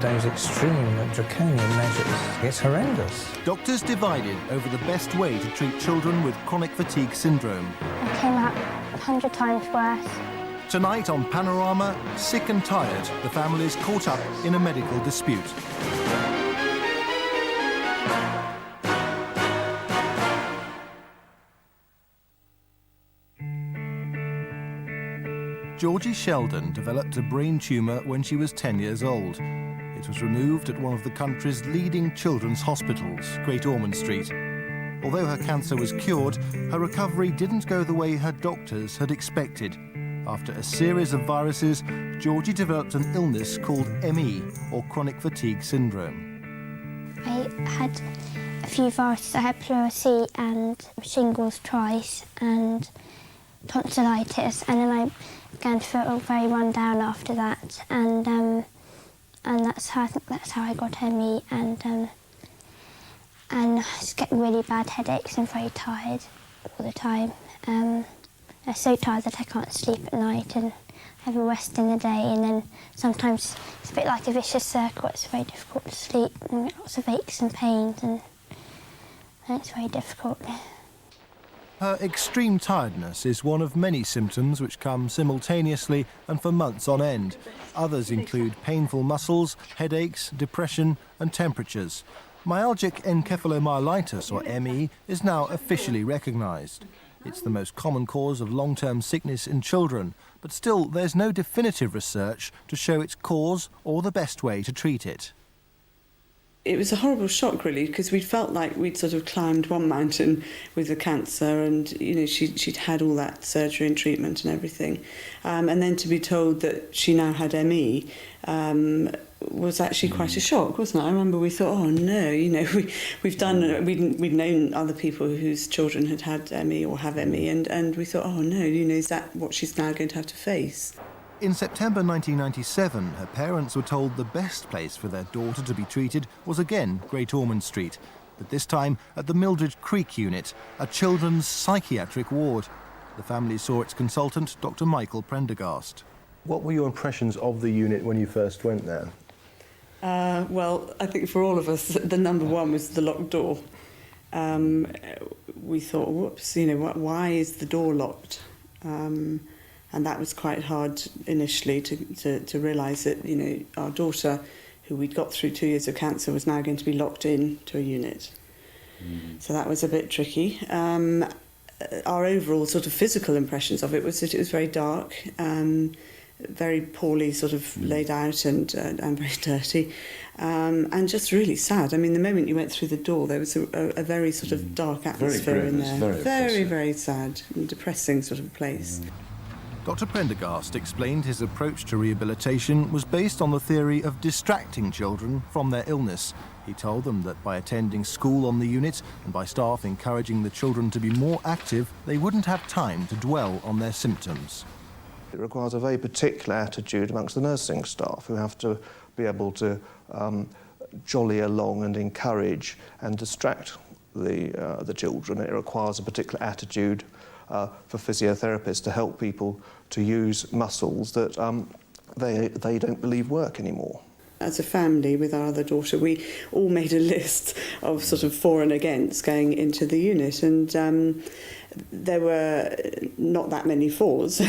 Those extreme, draconian measures, it's horrendous. Doctors divided over the best way to treat children with chronic fatigue syndrome. It came out 100 times worse. Tonight on Panorama, sick and tired, the family's caught up in a medical dispute. Georgie Sheldon developed a brain tumour when she was 10 years old. It was removed at one of the country's leading children's hospitals, Great Ormond Street. Although her cancer was cured, her recovery didn't go the way her doctors had expected. After a series of viruses, Georgie developed an illness called ME, or chronic fatigue syndrome. I had a few viruses. I had pleurisy and shingles twice and tonsillitis, and then I began to feel very run down after that, and that's how I got ME, and I was getting really bad headaches and very tired all the time. I'm so tired that I can't sleep at night and have a rest in the day, and then sometimes it's a bit like a vicious circle. It's very difficult to sleep and get lots of aches and pains, and it's very difficult. Her extreme tiredness is one of many symptoms which come simultaneously and for months on end. Others include painful muscles, headaches, depression and temperatures. Myalgic encephalomyelitis, or ME, is now officially recognised. It's the most common cause of long-term sickness in children, but still there's no definitive research to show its cause or the best way to treat it. It was a horrible shock, really, because we felt like we'd sort of climbed one mountain with the cancer, and you know she'd had all that surgery and treatment and everything, and then to be told that she now had ME was actually quite a shock, wasn't it? I remember we thought, oh no, you know, we'd known other people whose children had had ME or have ME, and we thought, oh no, you know, is that what she's now going to have to face? In September 1997, her parents were told the best place for their daughter to be treated was again Great Ormond Street, but this time at the Mildred Creek unit, a children's psychiatric ward. The family saw its consultant, Dr. Michael Prendergast. What were your impressions of the unit when you first went there? Well, I think for all of us, the number one was the locked door. We thought, whoops, you know, why is the door locked? And that was quite hard initially to realise that, you know, our daughter, who we'd got through 2 years of cancer, was now going to be locked in to a unit. So that was a bit tricky. Our overall sort of physical impressions of it was that it was very dark, very poorly sort of laid out and very dirty, and just really sad. I mean, the moment you went through the door, there was a very sort of dark atmosphere in there. Very sad and depressing sort of place. Dr. Prendergast explained his approach to rehabilitation was based on the theory of distracting children from their illness. He told them that by attending school on the unit and by staff encouraging the children to be more active, they wouldn't have time to dwell on their symptoms. It requires a very particular attitude amongst the nursing staff, who have to be able to jolly along and encourage and distract the children. It requires a particular attitude for physiotherapists to help people to use muscles that they don't believe work anymore. As a family with our other daughter, we all made a list of sort of for and against going into the unit, and there were not that many fors,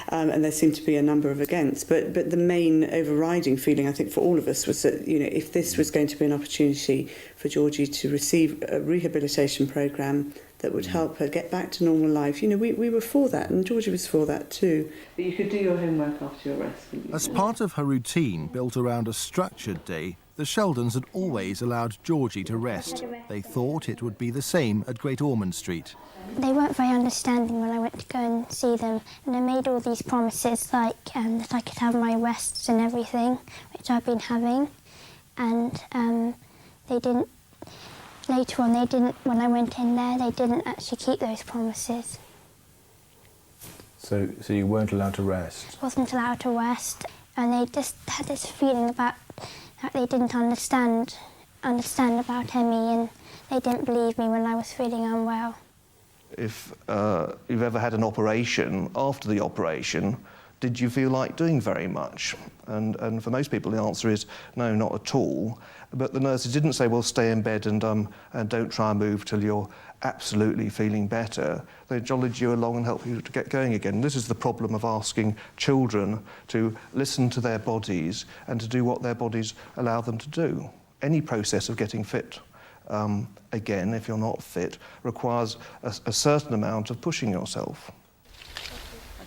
and there seemed to be a number of against. But the main overriding feeling, I think, for all of us was that, you know, if this was going to be an opportunity for Georgie to receive a rehabilitation programme that would help her get back to normal life, you know, we were for that, and Georgie was for that too. But you could do your homework after your rest. As part of her routine built around a structured day, the Sheldons had always allowed Georgie to rest. They thought it would be the same at Great Ormond Street. They weren't very understanding when I went to go and see them, and they made all these promises, like that I could have my rests and everything, which I've been having, and they didn't. Later on, they didn't. When I went in there, they didn't actually keep those promises. So you weren't allowed to rest? Wasn't allowed to rest, and they just had this feeling about that they didn't understand about ME, and they didn't believe me when I was feeling unwell. If you've ever had an operation, after the operation, did you feel like doing very much? And for most people the answer is no, not at all. But the nurses didn't say, well, stay in bed and don't try and move till you're absolutely feeling better. They jollied you along and helped you to get going again. This is the problem of asking children to listen to their bodies and to do what their bodies allow them to do. Any process of getting fit, again, if you're not fit, requires a certain amount of pushing yourself.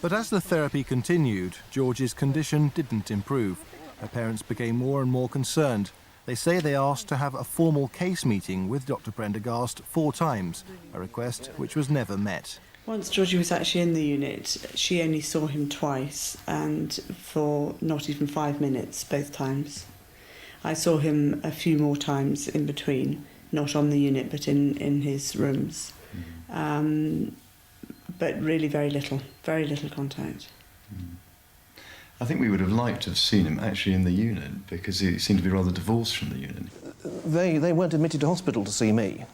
But as the therapy continued, Georgie's condition didn't improve. Her parents became more and more concerned. They say they asked to have a formal case meeting with Dr. Prendergast 4 times, a request which was never met. Once Georgie was actually in the unit, she only saw him twice, and for not even 5 minutes both times. I saw him a few more times in between, not on the unit but in his rooms. But really very little contact. I think we would have liked to have seen him actually in the unit, because he seemed to be rather divorced from the unit. They weren't admitted to hospital to see me.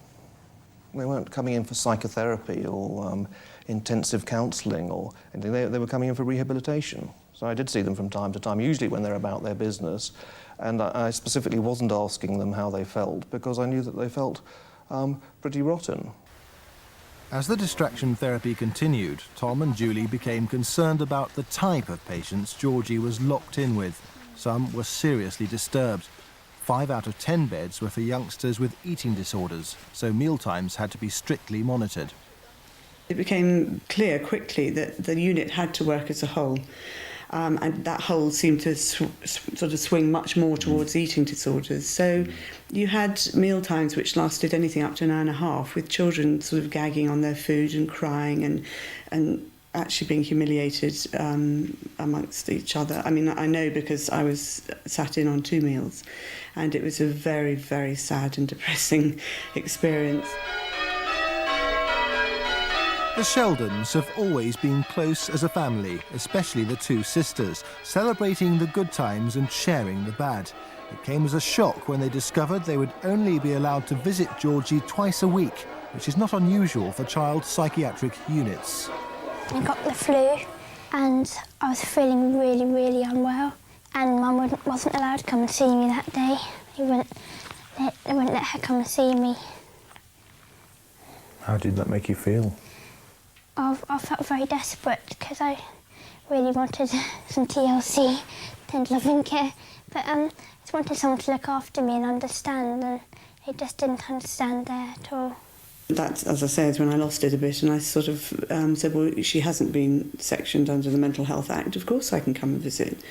They weren't coming in for psychotherapy or intensive counselling or anything. They were coming in for rehabilitation. So I did see them from time to time, usually when they're about their business. And I specifically wasn't asking them how they felt, because I knew that they felt pretty rotten. As the distraction therapy continued, Tom and Julie became concerned about the type of patients Georgie was locked in with. Some were seriously disturbed. 5 out of 10 beds were for youngsters with eating disorders, so mealtimes had to be strictly monitored. It became clear quickly that the unit had to work as a whole. And that whole seemed to sort of swing much more towards eating disorders. So you had meal times which lasted anything up to an hour and a half, with children sort of gagging on their food and crying and actually being humiliated amongst each other. I mean, I know because I was sat in on 2 meals, and it was a very, very sad and depressing experience. The Sheldons have always been close as a family, especially the 2 sisters, celebrating the good times and sharing the bad. It came as a shock when they discovered they would only be allowed to visit Georgie twice a week, which is not unusual for child psychiatric units. I got the flu and I was feeling really, really unwell, and Mum wasn't allowed to come and see me that day. They wouldn't let her come and see me. How did that make you feel? I felt very desperate because I really wanted some TLC, tender loving care, but I just wanted someone to look after me and understand, and they just didn't understand there at all. That, as I say, is when I lost it a bit, and I sort of said, well, she hasn't been sectioned under the Mental Health Act, of course I can come and visit.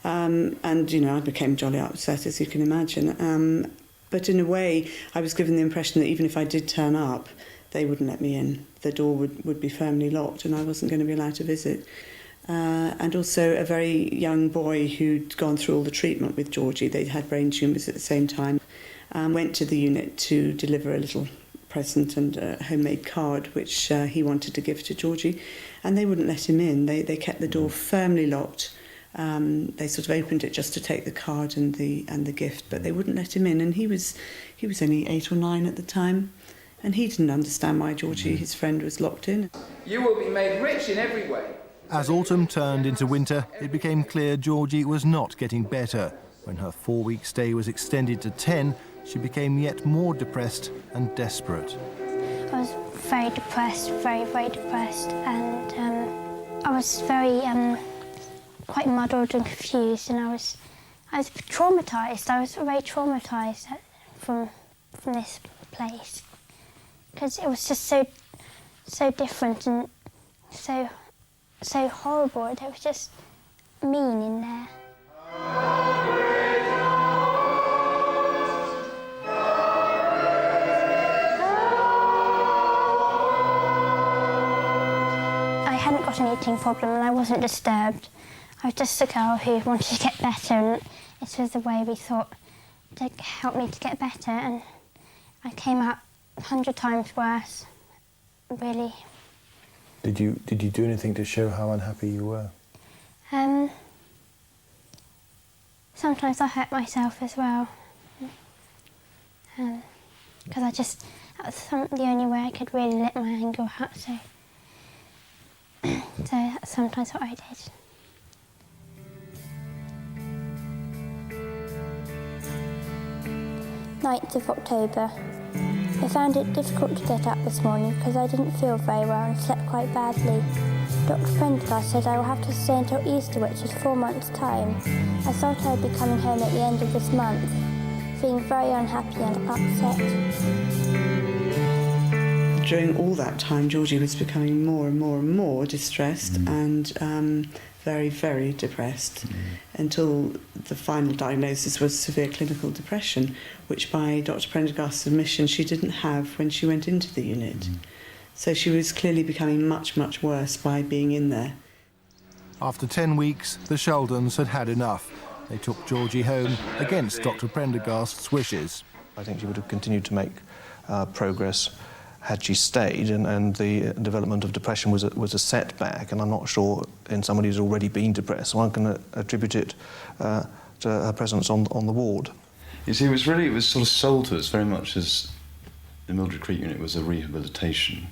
And, you know, I became jolly upset, as you can imagine. But in a way, I was given the impression that even if I did turn up, they wouldn't let me in. The door would be firmly locked and I wasn't going to be allowed to visit. And also a very young boy who'd gone through all the treatment with Georgie, they'd had brain tumours at the same time, went to the unit to deliver a little present and a homemade card which he wanted to give to Georgie, and they wouldn't let him in. They kept the door firmly locked. They sort of opened it just to take the card and the gift, but they wouldn't let him in, and he was only 8 or 9 at the time. And he didn't understand why Georgie, his friend, was locked in. You will be made rich in every way. As autumn turned into winter, it became clear Georgie was not getting better. When her 4-week stay was extended to 10, she became yet more depressed and desperate. I was very depressed, very, very depressed, and I was very quite muddled and confused, and I was traumatised. I was very traumatised from this place, because it was just so different and so horrible. It was just mean in there. I hadn't got an eating problem and I wasn't disturbed. I was just a girl who wanted to get better, and this was the way we thought to help me to get better, and I came out 100 times worse, really. Did you do anything to show how unhappy you were? Sometimes I hurt myself as well, because that was the only way I could really let my anger out. So that's sometimes what I did. 9th of October. I found it difficult to get up this morning because I didn't feel very well and slept quite badly. Dr. Prendergast said I will have to stay until Easter, which is 4 months' time. I thought I would be coming home at the end of this month, feeling very unhappy and upset. During all that time, Georgie was becoming more and more and more distressed and very, very depressed until the final diagnosis was severe clinical depression, which by Dr. Prendergast's admission she didn't have when she went into the unit. So she was clearly becoming much, much worse by being in there. After 10 weeks, the Sheldons had had enough. They took Georgie home against Dr. Prendergast's wishes. I think she would have continued to make progress had she stayed, and the development of depression was a setback, and I'm not sure in somebody who's already been depressed, so I'm going to attribute it to her presence on the ward. You see, it was sort of sold to us very much as the Mildred Creek unit was a rehabilitation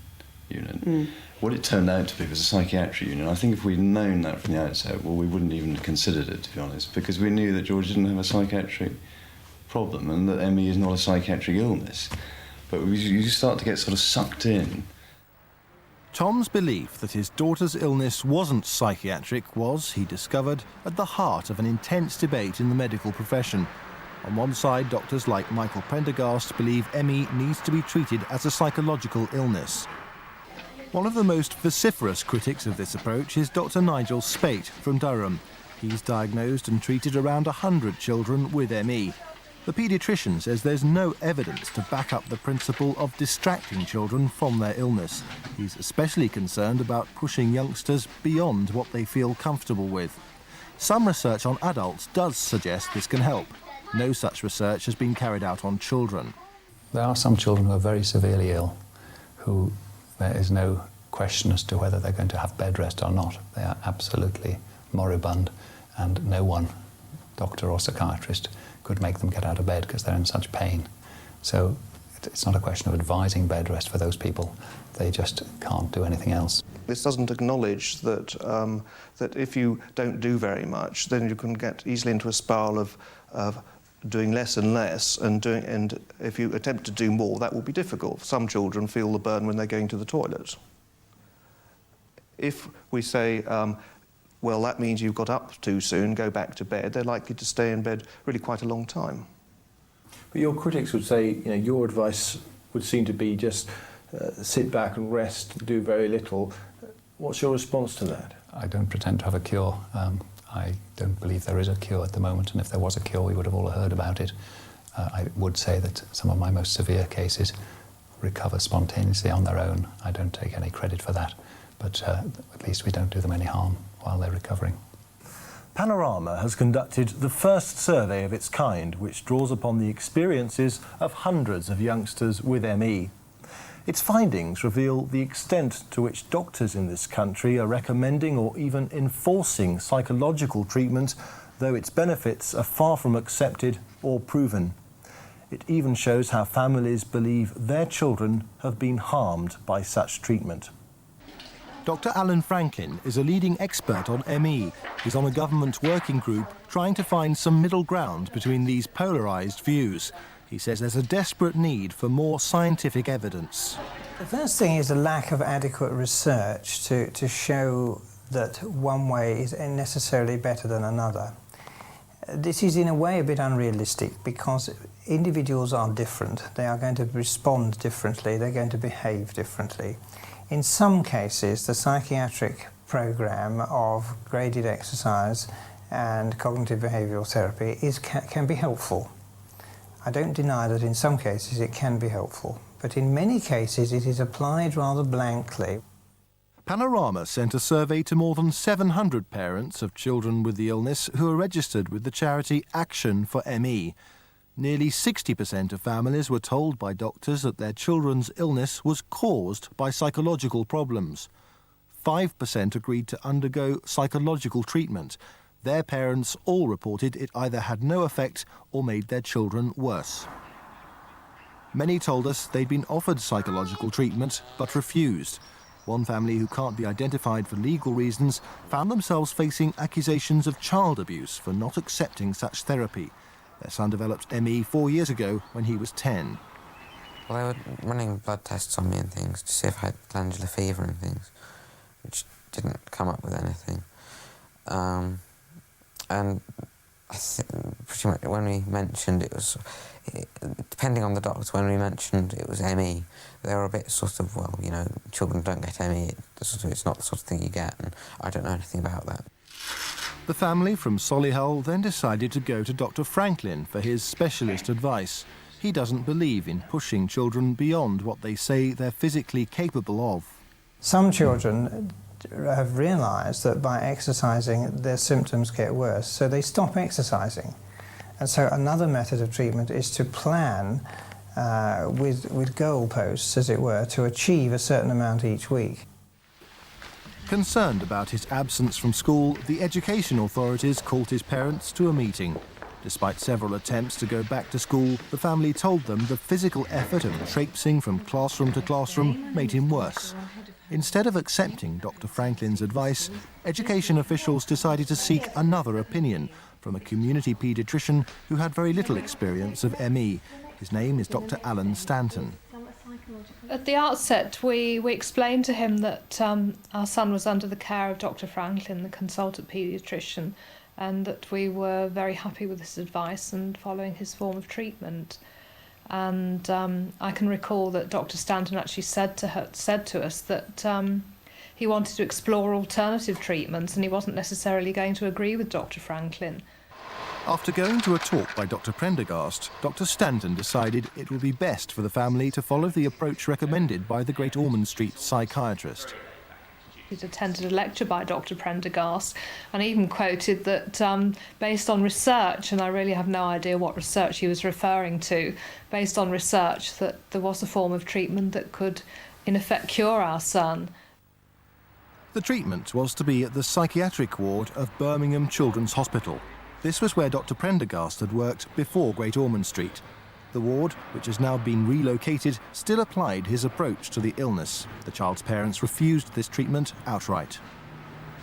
unit. What it turned out to be was a psychiatric unit. I think if we'd known that from the outset, well, we wouldn't even have considered it, to be honest, because we knew that George didn't have a psychiatric problem and that ME is not a psychiatric illness. But you start to get sort of sucked in. Tom's belief that his daughter's illness wasn't psychiatric was, he discovered, at the heart of an intense debate in the medical profession. On one side, doctors like Michael Prendergast believe ME needs to be treated as a psychological illness. One of the most vociferous critics of this approach is Dr. Nigel Spate from Durham. He's diagnosed and treated around 100 children with ME. The paediatrician says there's no evidence to back up the principle of distracting children from their illness. He's especially concerned about pushing youngsters beyond what they feel comfortable with. Some research on adults does suggest this can help. No such research has been carried out on children. There are some children who are very severely ill, who there is no question as to whether they're going to have bed rest or not. They are absolutely moribund, and no one, doctor or psychiatrist, could make them get out of bed because they're in such pain. So it's not a question of advising bed rest for those people. They just can't do anything else. This doesn't acknowledge that that if you don't do very much, then you can get easily into a spiral of doing less and less, and if you attempt to do more, that will be difficult. Some children feel the burn when they're going to the toilet. If we say, well, that means you've got up too soon, go back to bed, they're likely to stay in bed really quite a long time. But your critics would say, your advice would seem to be just sit back and rest, do very little. What's your response to that? I don't pretend to have a cure. I don't believe there is a cure at the moment, and if there was a cure, we would have all heard about it. I would say that some of my most severe cases recover spontaneously on their own. I don't take any credit for that, but at least we don't do them any harm while they're recovering. Panorama has conducted the first survey of its kind, which draws upon the experiences of hundreds of youngsters with ME. Its findings reveal the extent to which doctors in this country are recommending or even enforcing psychological treatment, though its benefits are far from accepted or proven. It even shows how families believe their children have been harmed by such treatment. Dr. Alan Franklin is a leading expert on ME. He's on a government working group trying to find some middle ground between these polarised views. He says there's a desperate need for more scientific evidence. The first thing is a lack of adequate research to show that one way is necessarily better than another. This is in a way a bit unrealistic because individuals are different. They are going to respond differently, they're going to behave differently. In some cases, the psychiatric program of graded exercise and cognitive behavioural therapy can be helpful. I don't deny that in some cases it can be helpful, but in many cases it is applied rather blankly. Panorama sent a survey to more than 700 parents of children with the illness who are registered with the charity Action for ME. Nearly 60% of families were told by doctors that their children's illness was caused by psychological problems. 5% agreed to undergo psychological treatment. Their parents all reported it either had no effect or made their children worse. Many told us they'd been offered psychological treatment but refused. One family who can't be identified for legal reasons found themselves facing accusations of child abuse for not accepting such therapy. Their son developed ME 4 years ago when he was 10. Well, they were running blood tests on me and things to see if I had glandular fever and things, which didn't come up with anything. And I think pretty much when we mentioned it was, depending on the doctor, when we mentioned it was ME, they were a bit sort of, well, you know, children don't get ME, it's not the sort of thing you get, and I don't know anything about that. The family from Solihull then decided to go to Dr. Franklin for his specialist advice. He doesn't believe in pushing children beyond what they say they're physically capable of. Some children have realised that by exercising their symptoms get worse, so they stop exercising. And so another method of treatment is to plan with goalposts, as it were, to achieve a certain amount each week. Concerned about his absence from school, the education authorities called his parents to a meeting. Despite several attempts to go back to school, the family told them the physical effort of traipsing from classroom to classroom made him worse. Instead of accepting Dr. Franklin's advice, education officials decided to seek another opinion from a community paediatrician who had very little experience of ME. His name is Dr. Alan Stanton. At the outset, we explained to him that our son was under the care of Dr. Franklin, the consultant paediatrician, and that we were very happy with his advice and following his form of treatment. And I can recall that Dr. Stanton actually said to us that he wanted to explore alternative treatments and he wasn't necessarily going to agree with Dr. Franklin. After going to a talk by Dr. Prendergast, Dr. Stanton decided it would be best for the family to follow the approach recommended by the Great Ormond Street psychiatrist. He'd attended a lecture by Dr. Prendergast and even quoted that based on research, and I really have no idea what research he was referring to, based on research that there was a form of treatment that could in effect cure our son. The treatment was to be at the psychiatric ward of Birmingham Children's Hospital. This was where Dr. Prendergast had worked before Great Ormond Street. The ward, which has now been relocated, still applied his approach to the illness. The child's parents refused this treatment outright.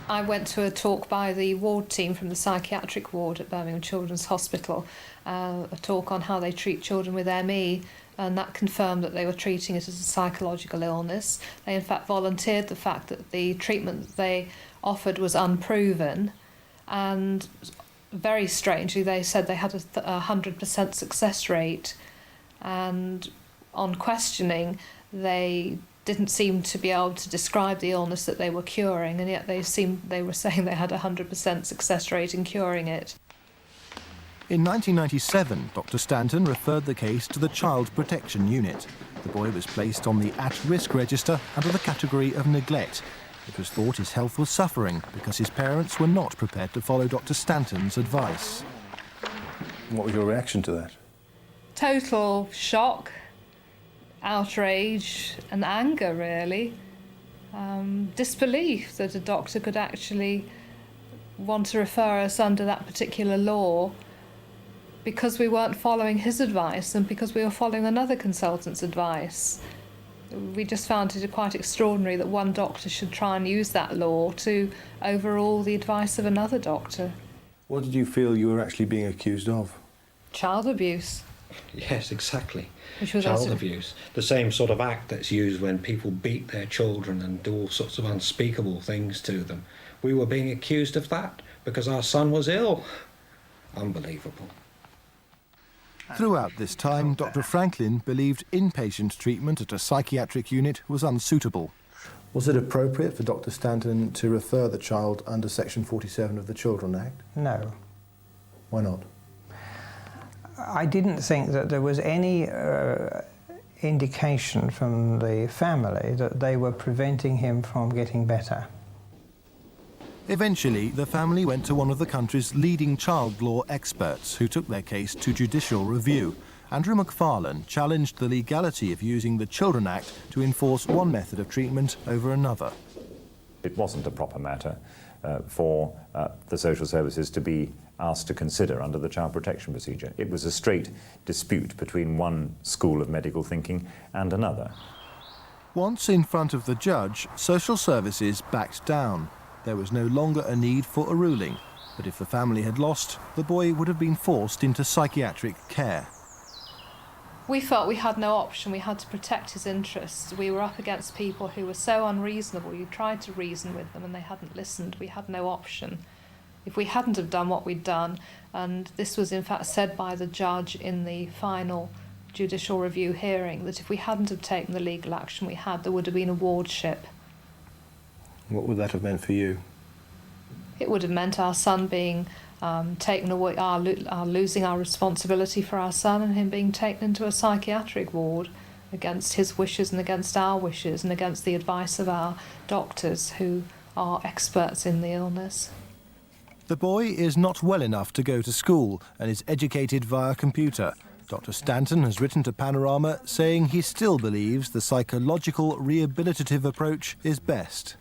I went to a talk by the ward team from the psychiatric ward at Birmingham Children's Hospital, a talk on how they treat children with ME, and that confirmed that they were treating it as a psychological illness. They in fact volunteered the fact that the treatment they offered was unproven, and very strangely they said they had a 100% success rate, and on questioning they didn't seem to be able to describe the illness that they were curing, and yet they were saying they had a 100% success rate in curing it. In 1997, Dr. Stanton referred the case to the Child Protection Unit. The boy was placed on the at-risk register under the category of neglect. It was thought his health was suffering because his parents were not prepared to follow Dr. Stanton's advice. What was your reaction to that? Total shock, outrage and anger, really. Disbelief that a doctor could actually want to refer us under that particular law because we weren't following his advice and because we were following another consultant's advice. We just found it quite extraordinary that one doctor should try and use that law to overrule the advice of another doctor. What did you feel you were actually being accused of? Child abuse. Yes, exactly. Which was child abuse. The same sort of act that's used when people beat their children and do all sorts of unspeakable things to them. We were being accused of that because our son was ill. Unbelievable. Throughout this time, Dr. Franklin believed inpatient treatment at a psychiatric unit was unsuitable. Was it appropriate for Dr. Stanton to refer the child under Section 47 of the Children Act? No. Why not? I didn't think that there was any indication from the family that they were preventing him from getting better. Eventually, the family went to one of the country's leading child law experts who took their case to judicial review. Andrew McFarlane challenged the legality of using the Children Act to enforce one method of treatment over another. It wasn't a proper matter for the social services to be asked to consider under the child protection procedure. It was a straight dispute between one school of medical thinking and another. Once in front of the judge, social services backed down. There was no longer a need for a ruling. But if the family had lost, the boy would have been forced into psychiatric care. We felt we had no option. We had to protect his interests. We were up against people who were so unreasonable. You tried to reason with them and they hadn't listened. We had no option. If we hadn't have done what we'd done, and this was in fact said by the judge in the final judicial review hearing, that if we hadn't have taken the legal action we had, there would have been a wardship. What would that have meant for you? It would have meant our son being taken away, losing our responsibility for our son, and him being taken into a psychiatric ward against his wishes and against our wishes and against the advice of our doctors who are experts in the illness. The boy is not well enough to go to school and is educated via computer. Dr. Stanton has written to Panorama saying he still believes the psychological rehabilitative approach is best.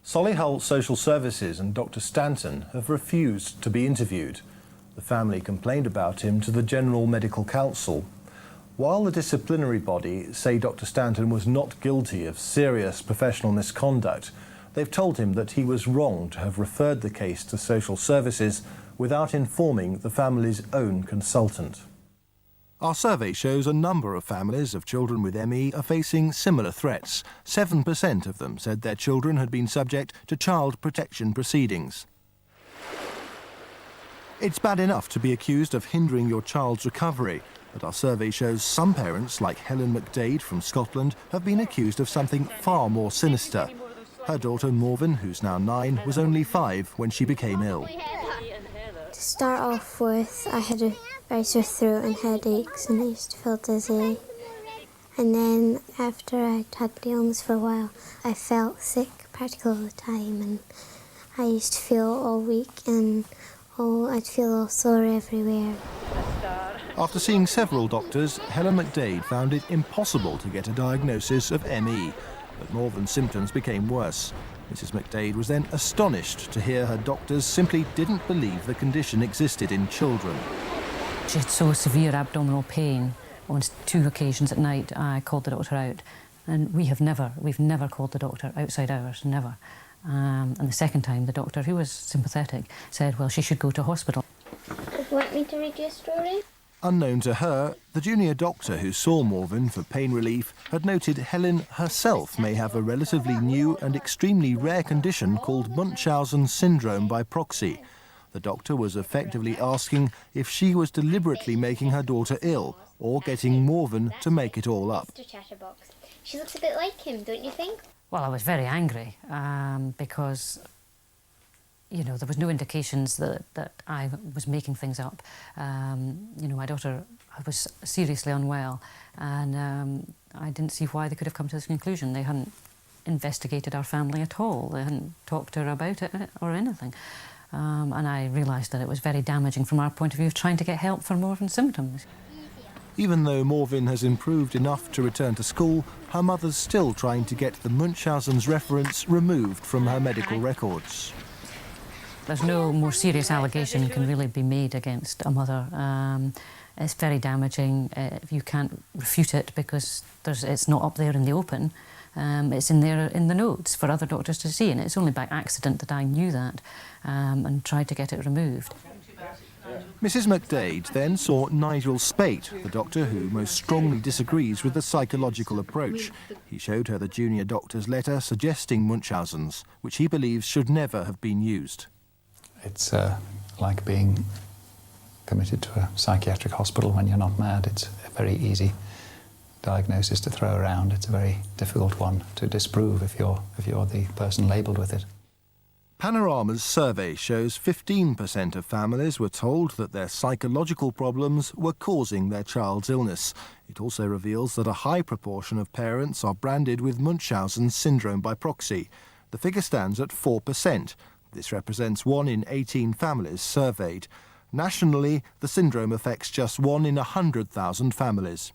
Solihull Social Services and Dr. Stanton have refused to be interviewed. The family complained about him to the General Medical Council. While the disciplinary body say Dr. Stanton was not guilty of serious professional misconduct, they've told him that he was wrong to have referred the case to social services without informing the family's own consultant. Our survey shows a number of families of children with ME are facing similar threats. 7% of them said their children had been subject to child protection proceedings. It's bad enough to be accused of hindering your child's recovery, but our survey shows some parents, like Helen McDade from Scotland, have been accused of something far more sinister. Her daughter Morven, who's now 9, was only 5 when she became ill. To start off with, I had a very sore throat and headaches, and I used to feel dizzy. And then after I'd had the illness for a while, I felt sick practically all the time, and I used to feel all weak and I'd feel all sore everywhere. After seeing several doctors, Helen McDade found it impossible to get a diagnosis of ME, but Morven's symptoms became worse. Mrs. McDade was then astonished to hear her doctors simply didn't believe the condition existed in children. She had so severe abdominal pain. On 2 occasions at night, I called the doctor out, and we've never called the doctor outside hours, never. And the second time, the doctor, who was sympathetic, said, well, she should go to hospital. Do you want me to read you a story? Unknown to her, the junior doctor who saw Morven for pain relief had noted Helen herself may have a relatively new and extremely rare condition called Munchausen syndrome by proxy. The doctor was effectively asking if she was deliberately making her daughter ill or getting Morven to make it all up. Mr. Chatterbox. She looks a bit like him, don't you think? Well, I was very angry because, you know, there was no indications that I was making things up. You know, my daughter was seriously unwell, and I didn't see why they could have come to this conclusion. They hadn't investigated our family at all. They hadn't talked to her about it or anything. And I realised that it was very damaging from our point of view of trying to get help for Morven's symptoms. Even though Morven has improved enough to return to school, her mother's still trying to get the Munchausen's reference removed from her medical records. There's no more serious allegation can really be made against a mother. It's very damaging. You can't refute it because it's not up there in the open. It's in there in the notes for other doctors to see, and it's only by accident that I knew that and tried to get it removed. Mrs. McDade then saw Nigel Spate, the doctor who most strongly disagrees with the psychological approach. He showed her the junior doctor's letter suggesting Munchausen's, which he believes should never have been used. It's like being committed to a psychiatric hospital when you're not mad. It's a very easy diagnosis to throw around. It's a very difficult one to disprove if you're the person labelled with it. Panorama's survey shows 15% of families were told that their psychological problems were causing their child's illness. It also reveals that a high proportion of parents are branded with Munchausen syndrome by proxy. The figure stands at 4%. This represents 1 in 18 families surveyed. Nationally, the syndrome affects just 1 in 100,000 families.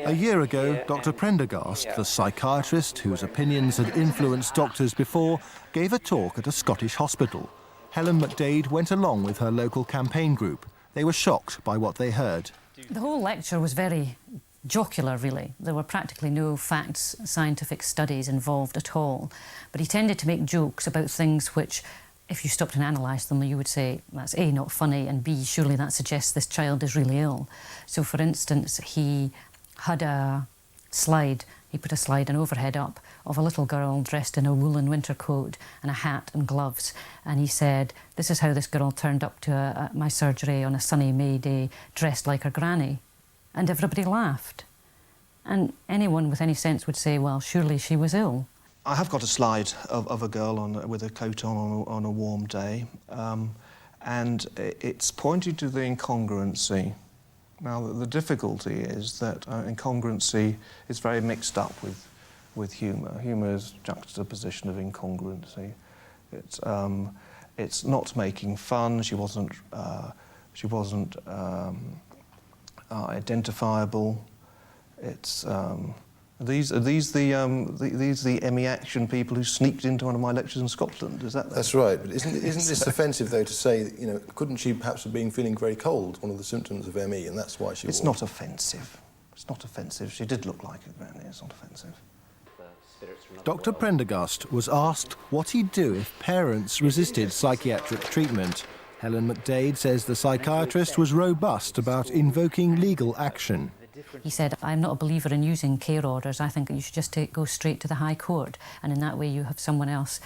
A year ago, Dr. Prendergast, the psychiatrist whose opinions had influenced doctors before, gave a talk at a Scottish hospital. Helen McDade went along with her local campaign group. They were shocked by what they heard. The whole lecture was very jocular, really. There were practically no facts, scientific studies involved at all. But he tended to make jokes about things which, if you stopped and analysed them, you would say, that's A, not funny, and B, surely that suggests this child is really ill. So, for instance, he had a slide, he put a slide, an overhead up, of a little girl dressed in a woolen winter coat and a hat and gloves. And he said, this is how this girl turned up to my surgery on a sunny May day, dressed like her granny. And everybody laughed. And anyone with any sense would say, well, surely she was ill. I have got a slide of a girl with a coat on a warm day, and it's pointing to the incongruency. Now, the difficulty is that incongruency is very mixed up with humour. Humour is juxtaposition of incongruency. It's not making fun. She wasn't identifiable. It's these are the ME Action people who sneaked into one of my lectures in Scotland. Is that? That's right. But isn't this offensive though to say, you know, couldn't she perhaps have been feeling very cold, one of the symptoms of ME, and that's why she? It's not offensive. It's not offensive. She did look like a granny. It's not offensive. Dr. Prendergast was asked what he'd do if parents resisted psychiatric treatment. Helen McDade says the psychiatrist was robust about invoking legal action. He said, I'm not a believer in using care orders. I think you should just go straight to the High Court, and in that way you have someone else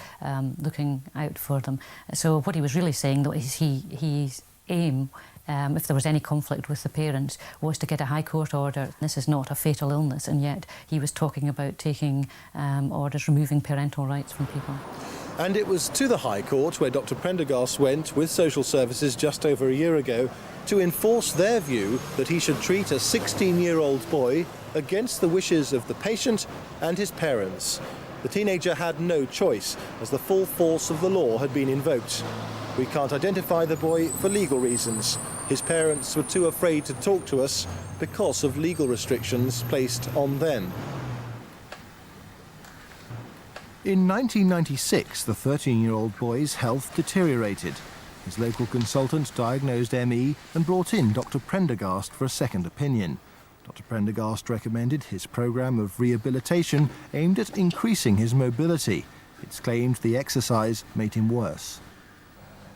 looking out for them. So what he was really saying, though, is his aim, if there was any conflict with the parents, was to get a High Court order. This is not a fatal illness, and yet he was talking about taking orders, removing parental rights from people. And it was to the High Court where Dr. Prendergast went with social services just over a year ago to enforce their view that he should treat a 16-year-old boy against the wishes of the patient and his parents. The teenager had no choice, as the full force of the law had been invoked. We can't identify the boy for legal reasons. His parents were too afraid to talk to us because of legal restrictions placed on them. In 1996, the 13-year-old boy's health deteriorated. His local consultant diagnosed ME and brought in Dr. Prendergast for a second opinion. Dr. Prendergast recommended his programme of rehabilitation aimed at increasing his mobility. It's claimed the exercise made him worse.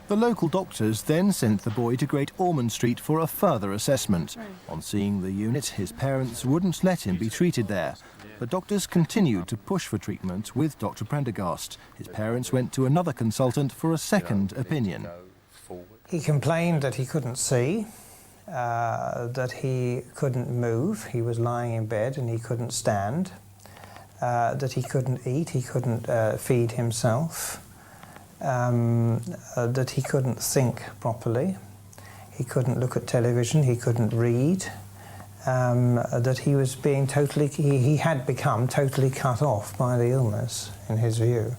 The local doctors then sent the boy to Great Ormond Street for a further assessment. On seeing the unit, his parents wouldn't let him be treated there. But doctors continued to push for treatment with Dr. Prendergast. His parents went to another consultant for a second opinion. He complained that he couldn't see, that he couldn't move, he was lying in bed and he couldn't stand, that he couldn't eat, he couldn't feed himself, that he couldn't think properly, he couldn't look at television, he couldn't read, that he was being totally, he had become totally cut off by the illness, in his view.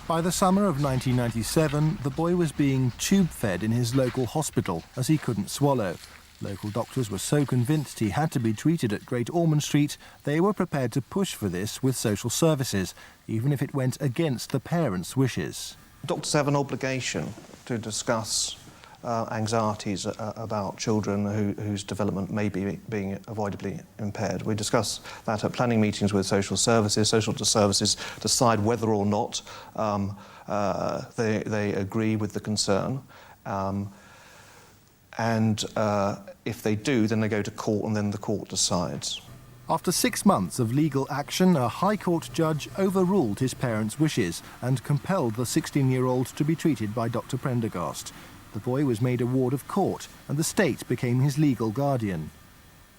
By the summer of 1997, the boy was being tube-fed in his local hospital as he couldn't swallow. Local doctors were so convinced he had to be treated at Great Ormond Street, they were prepared to push for this with social services, even if it went against the parents' wishes. Doctors have an obligation to discuss anxieties about children whose development may be being avoidably impaired. We discuss that at planning meetings with social services. Social services decide whether or not they agree with the concern. And if they do, then they go to court and then the court decides. After 6 months of legal action, a High Court judge overruled his parents' wishes and compelled the 16-year-old to be treated by Dr. Prendergast. The boy was made a ward of court, and the state became his legal guardian.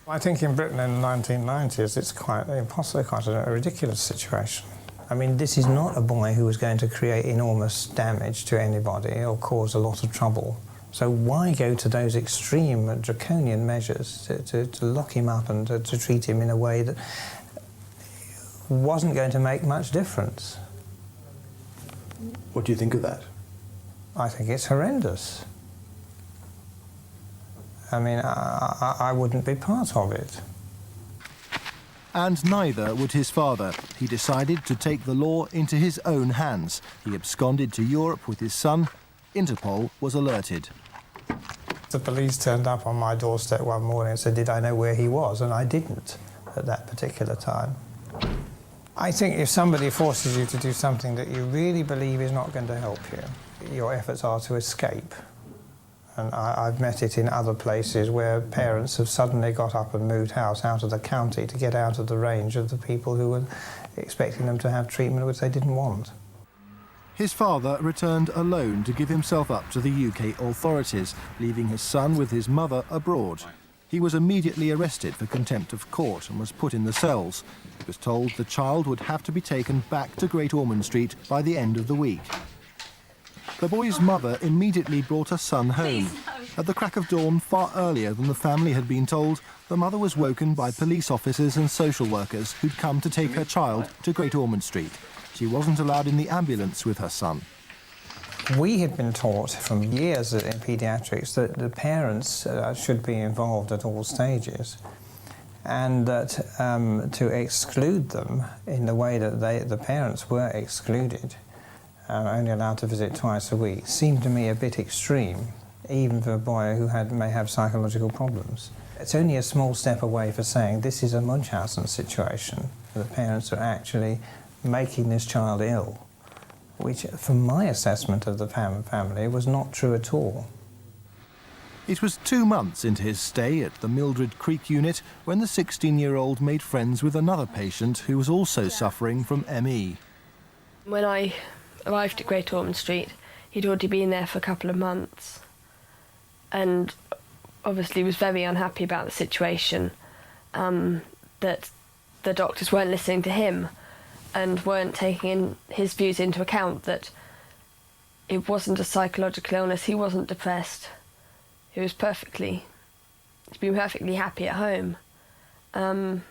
I think in Britain in the 1990s, it's quite a ridiculous situation. I mean, this is not a boy who was going to create enormous damage to anybody or cause a lot of trouble. So why go to those extreme draconian measures to lock him up and to treat him in a way that wasn't going to make much difference? What do you think of that? I think it's horrendous. I mean, I wouldn't be part of it. And neither would his father. He decided to take the law into his own hands. He absconded to Europe with his son. Interpol was alerted. The police turned up on my doorstep one morning and said, did I know where he was? And I didn't at that particular time. I think if somebody forces you to do something that you really believe is not going to help you, your efforts are to escape. And I've met it in other places where parents have suddenly got up and moved house out of the county to get out of the range of the people who were expecting them to have treatment which they didn't want. His father returned alone to give himself up to the UK authorities, leaving his son with his mother abroad. He was immediately arrested for contempt of court and was put in the cells. He was told the child would have to be taken back to Great Ormond Street by the end of the week. The boy's mother immediately brought her son home. At the crack of dawn, far earlier than the family had been told, the mother was woken by police officers and social workers who'd come to take her child to Great Ormond Street. She wasn't allowed in the ambulance with her son. We had been taught from years in paediatrics that the parents should be involved at all stages, and that to exclude them in the way that the parents were excluded, only allowed to visit twice a week, seemed to me a bit extreme, even for a boy who may have psychological problems. It's only a small step away for saying this is a Munchausen situation. The parents are actually making this child ill, which, from my assessment of the family, was not true at all. It was 2 months into his stay at the Mildred Creek unit when the 16-year-old made friends with another patient who was also suffering from ME. When I arrived at Great Ormond Street, he'd already been there for a couple of months and obviously was very unhappy about the situation, that the doctors weren't listening to him and weren't taking his views into account, that it wasn't a psychological illness, he wasn't depressed, he was perfectly happy at home, and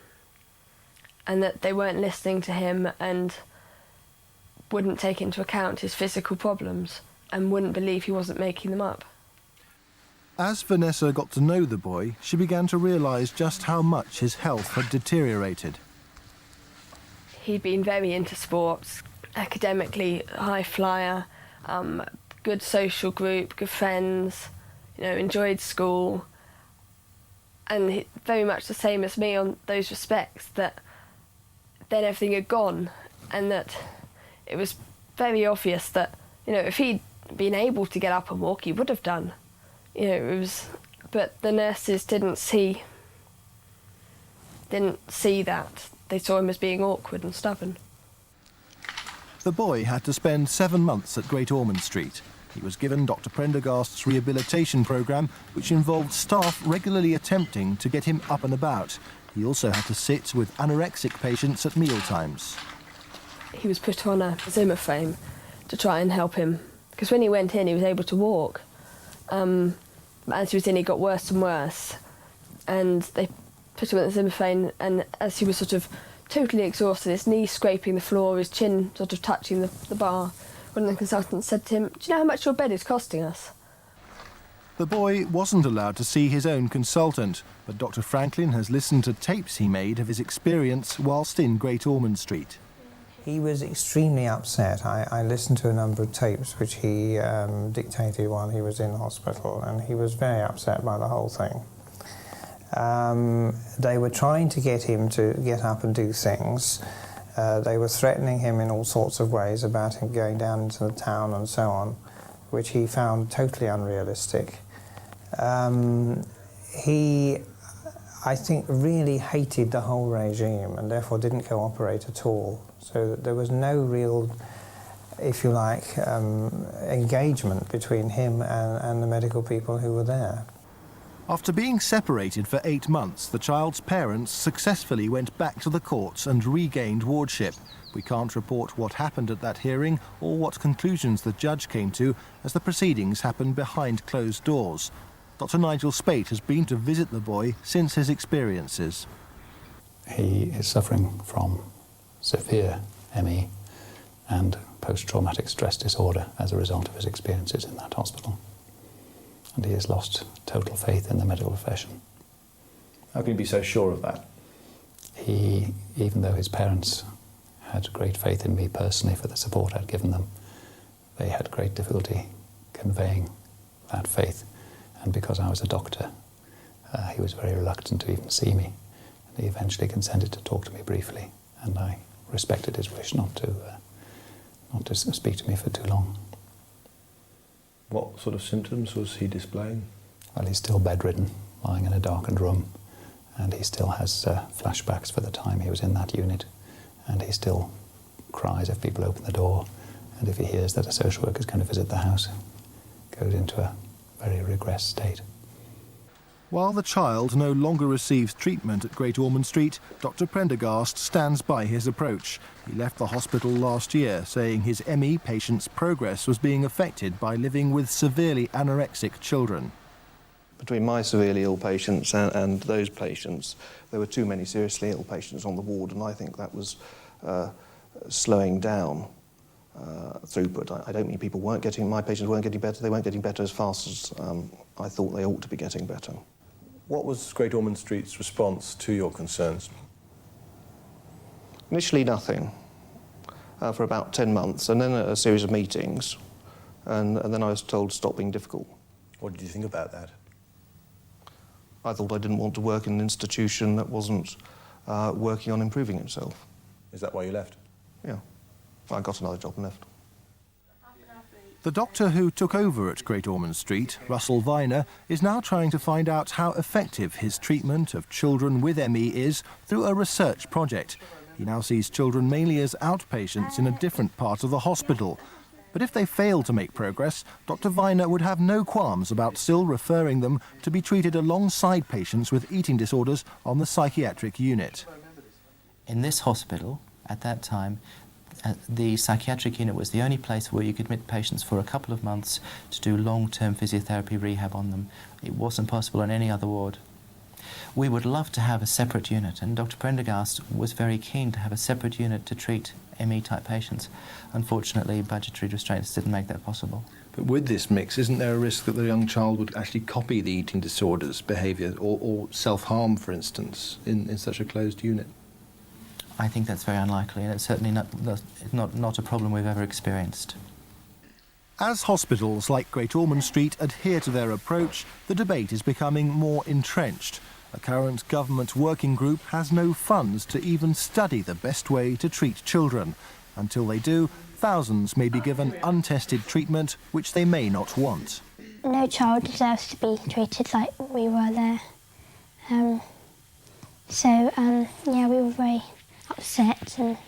that they weren't listening to him and wouldn't take into account his physical problems and wouldn't believe he wasn't making them up. As Vanessa got to know the boy, she began to realise just how much his health had deteriorated. He'd been very into sports, academically high flyer, good social group, good friends, enjoyed school, and very much the same as me on those respects, that then everything had gone, and that it was very obvious that, if he'd been able to get up and walk, he would have done. But the nurses didn't see that. They saw him as being awkward and stubborn. The boy had to spend 7 months at Great Ormond Street. He was given Dr. Prendergast's rehabilitation programme, which involved staff regularly attempting to get him up and about. He also had to sit with anorexic patients at mealtimes. He was put on a Zimmer frame to try and help him, because when he went in, he was able to walk. As he was in, he got worse and worse, and they put him on the Zimmer frame, and as he was sort of totally exhausted, his knees scraping the floor, his chin sort of touching the bar, one of the consultants said to him, "Do you know how much your bed is costing us?" The boy wasn't allowed to see his own consultant, but Dr. Franklin has listened to tapes he made of his experience whilst in Great Ormond Street. He was extremely upset. I listened to a number of tapes which he dictated while he was in hospital, and he was very upset by the whole thing. They were trying to get him to get up and do things. They were threatening him in all sorts of ways about him going down into the town and so on, which he found totally unrealistic. He, I think, really hated the whole regime and therefore didn't cooperate at all. So that there was no real, if you like, engagement between him and the medical people who were there. After being separated for 8 months, the child's parents successfully went back to the courts and regained wardship. We can't report what happened at that hearing or what conclusions the judge came to, as the proceedings happened behind closed doors. Dr. Nigel Spate has been to visit the boy since his experiences. He is suffering from severe ME and post-traumatic stress disorder as a result of his experiences in that hospital. And he has lost total faith in the medical profession. How can you be so sure of that? He, even though his parents had great faith in me personally for the support I'd given them, they had great difficulty conveying that faith, And because I was a doctor, he was very reluctant to even see me. And he eventually consented to talk to me briefly, and I respected his wish not to speak to me for too long. What sort of symptoms was he displaying? Well, he's still bedridden, lying in a darkened room, and he still has flashbacks for the time he was in that unit, and he still cries if people open the door, and if he hears that a social worker is going to visit the house, goes into a very regressed state. While the child no longer receives treatment at Great Ormond Street, Dr Prendergast stands by his approach. He left the hospital last year, saying his ME patient's progress was being affected by living with severely anorexic children. Between my severely ill patients and those patients, there were too many seriously ill patients on the ward, and I think that was slowing down throughput. I don't mean my patients weren't getting better, they weren't getting better as fast as I thought they ought to be getting better. What was Great Ormond Street's response to your concerns? Initially nothing, for about 10 months, and then a series of meetings, and then I was told to stop being difficult. What did you think about that? I thought I didn't want to work in an institution that wasn't working on improving itself. Is that why you left? Yeah. I got another job and left. The doctor who took over at Great Ormond Street, Russell Viner, is now trying to find out how effective his treatment of children with ME is through a research project. He now sees children mainly as outpatients in a different part of the hospital. But if they fail to make progress, Dr Viner would have no qualms about still referring them to be treated alongside patients with eating disorders on the psychiatric unit. In this hospital, at that time, the psychiatric unit was the only place where you could admit patients for a couple of months to do long-term physiotherapy rehab on them. It wasn't possible on any other ward. We would love to have a separate unit, and Dr Prendergast was very keen to have a separate unit to treat ME-type patients. Unfortunately, budgetary restraints didn't make that possible. But with this mix, isn't there a risk that the young child would actually copy the eating disorders behaviour or self-harm, for instance, in such a closed unit? I think that's very unlikely, and it's certainly not a problem we've ever experienced. As hospitals like Great Ormond Street adhere to their approach, the debate is becoming more entrenched. A current government working group has no funds to even study the best way to treat children. Until they do, thousands may be given untested treatment which they may not want. No child deserves to be treated like we were there. Yeah, we were very upset. And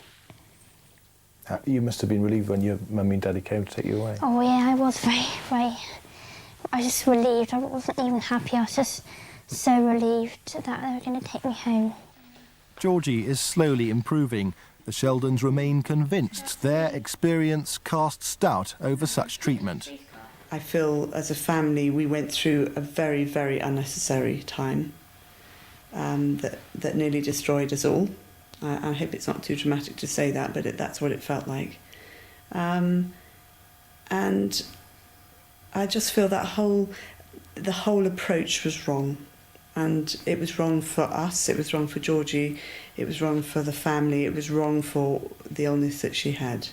you must have been relieved when your mummy and daddy came to take you away. Oh yeah, I was very, I was just relieved. I wasn't even happy, I was just so relieved that they were going to take me home. Georgie is slowly improving. The Sheldons remain convinced their experience casts doubt over such treatment. I feel as a family we went through a very, very unnecessary time that nearly destroyed us all. I hope it's not too dramatic to say that, but that's what it felt like. And I just feel that the whole approach was wrong. And it was wrong for us, it was wrong for Georgie, it was wrong for the family, it was wrong for the illness that she had.